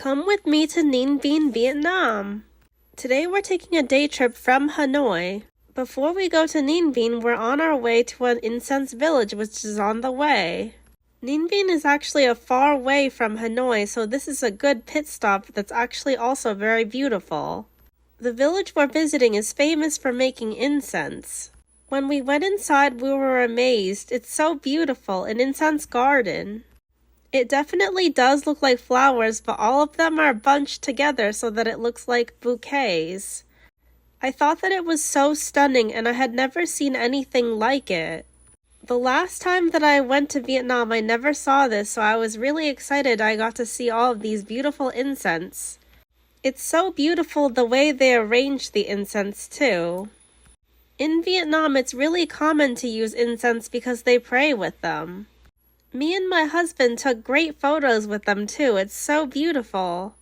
Come with me to Ninh Binh, Vietnam. Today we're taking a day trip from Hanoi. Before we go to Ninh Binh, we're on our way to an Incense Village, which is on the way. Ninh Binh is actually a far way from Hanoi, so this is a good pit stop that's actually also very beautiful. The village we're visiting is famous for making incense. When we went inside, we were amazed. It's so beautiful, an incense garden. It definitely does look like flowers, but all of them are bunched together so that it looks like bouquets. I thought that it was so stunning and I had never seen anything like it. The last time that I went to Vietnam, I never saw this, so I was really excited I got to see all of these beautiful incense. It's so beautiful the way they arrange the incense too. In Vietnam, it's really common to use incense because they pray with them. Me and my husband took great photos with them too. It's so beautiful.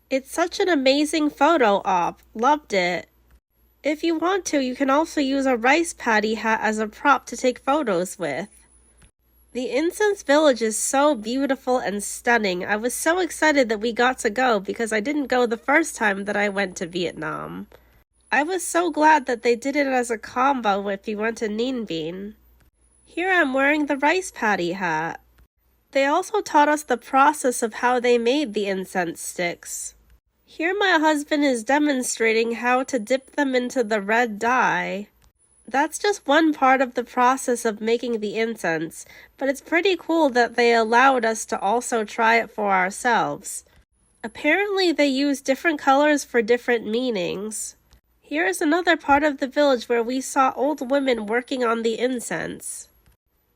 It's such an amazing photo op. Loved it. If you want to, you can also use a rice paddy hat as a prop to take photos with. The Incense Village is so beautiful and stunning. I was so excited that we got to go because I didn't go the first time that I went to Vietnam. I was so glad that they did it as a combo if you went to Ninh Binh. Here I'm wearing the rice paddy hat. They also taught us the process of how they made the incense sticks. Here my husband is demonstrating how to dip them into the red dye. That's just one part of the process of making the incense, but it's pretty cool that they allowed us to also try it for ourselves. Apparently they use different colors for different meanings. Here is another part of the village where we saw old women working on the incense.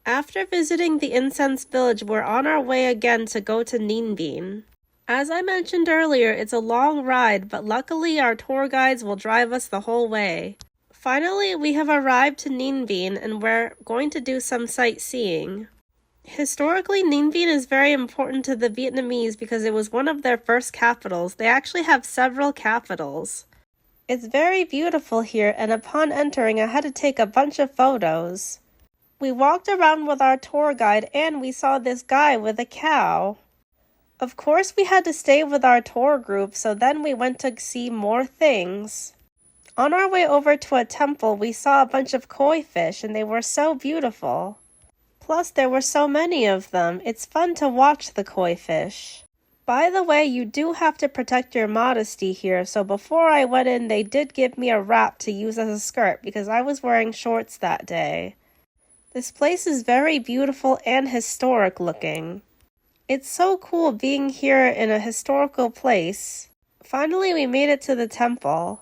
After visiting the Incense Village, we're on our way again to go to Ninh Binh. As I mentioned earlier, it's a long ride, but luckily our tour guides will drive us the whole way. Finally, we have arrived to Ninh Binh and we're going to do some sightseeing. Historically, Ninh Binh is very important to the Vietnamese because it was one of their first capitals. They actually have several capitals. It's very beautiful here, and upon entering, I had to take a bunch of photos. We walked around with our tour guide and we saw this guy with a cow. Of course, we had to stay with our tour group, so then we went to see more things. On our way over to a temple, we saw a bunch of koi fish and they were so beautiful. Plus, there were so many of them. It's fun to watch the koi fish. By the way, you do have to protect your modesty here, so before I went in, they did give me a wrap to use as a skirt because I was wearing shorts that day. This place is very beautiful and historic looking. It's so cool being here in a historical place. Finally, we made it to the temple.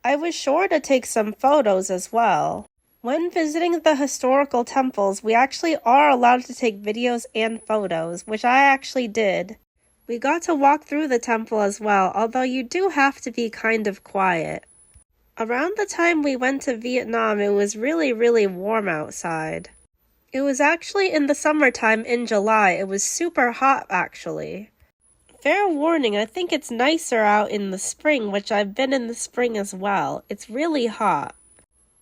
I was sure to take some photos as well. When visiting the historical temples, we actually are allowed to take videos and photos, which I actually did. We got to walk through the temple as well, although you do have to be kind of quiet. Around the time we went to Vietnam, it was really warm outside. It was actually in the summertime in July. It was super hot actually. Fair warning, I think it's nicer out in the spring, which I've been in the spring as well. It's really hot.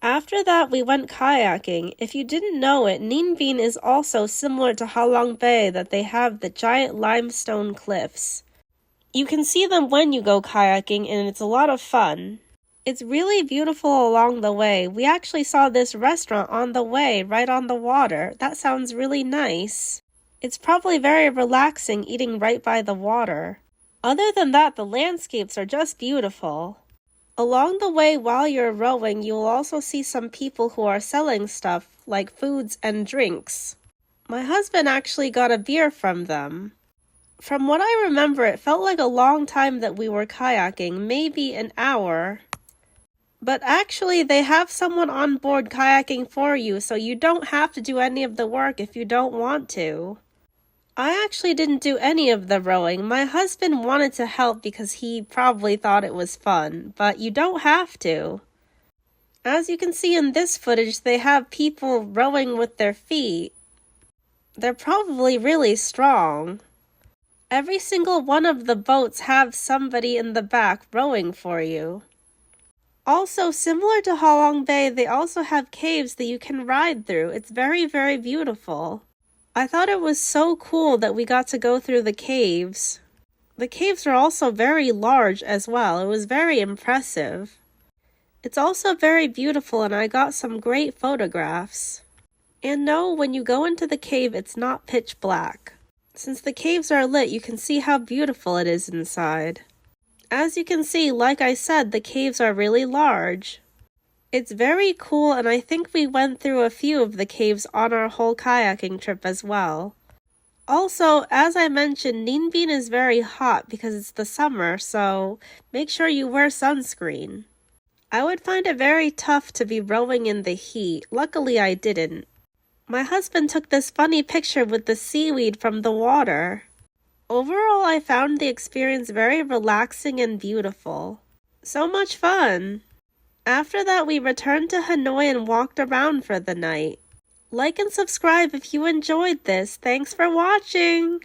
After that, we went kayaking. If you didn't know it, Ninh Binh is also similar to Halong Bay, that they have the giant limestone cliffs. You can see them when you go kayaking, and it's a lot of fun. It's really beautiful along the way. We actually saw this restaurant on the way, right on the water. That sounds really nice. It's probably very relaxing eating right by the water. Other than that, the landscapes are just beautiful. Along the way, while you're rowing, you'll also see some people who are selling stuff, like foods and drinks. My husband actually got a beer from them. From what I remember, it felt like a long time that we were kayaking, maybe an hour. But actually, they have someone on board kayaking for you, so you don't have to do any of the work if you don't want to. I actually didn't do any of the rowing. My husband wanted to help because he probably thought it was fun, but you don't have to. As you can see in this footage, they have people rowing with their feet. They're probably really strong. Every single one of the boats have somebody in the back rowing for you. Also, similar to Halong Bay, they also have caves that you can ride through. It's very beautiful. I thought it was so cool that we got to go through the caves. The caves are also very large as well. It was very impressive. It's also very beautiful, and I got some great photographs. And no, when you go into the cave, it's not pitch black. Since the caves are lit, you can see how beautiful it is inside. As you can see, like I said, the caves are really large. It's very cool, and I think we went through a few of the caves on our whole kayaking trip as well. Also, as I mentioned, Ninh Binh is very hot because it's the summer, so make sure you wear sunscreen. I would find it very tough to be rowing in the heat. Luckily, I didn't. My husband took this funny picture with the seaweed from the water. Overall, I found the experience very relaxing and beautiful. So much fun! After that, we returned to Hanoi and walked around for the night. Like and subscribe if you enjoyed this. Thanks for watching!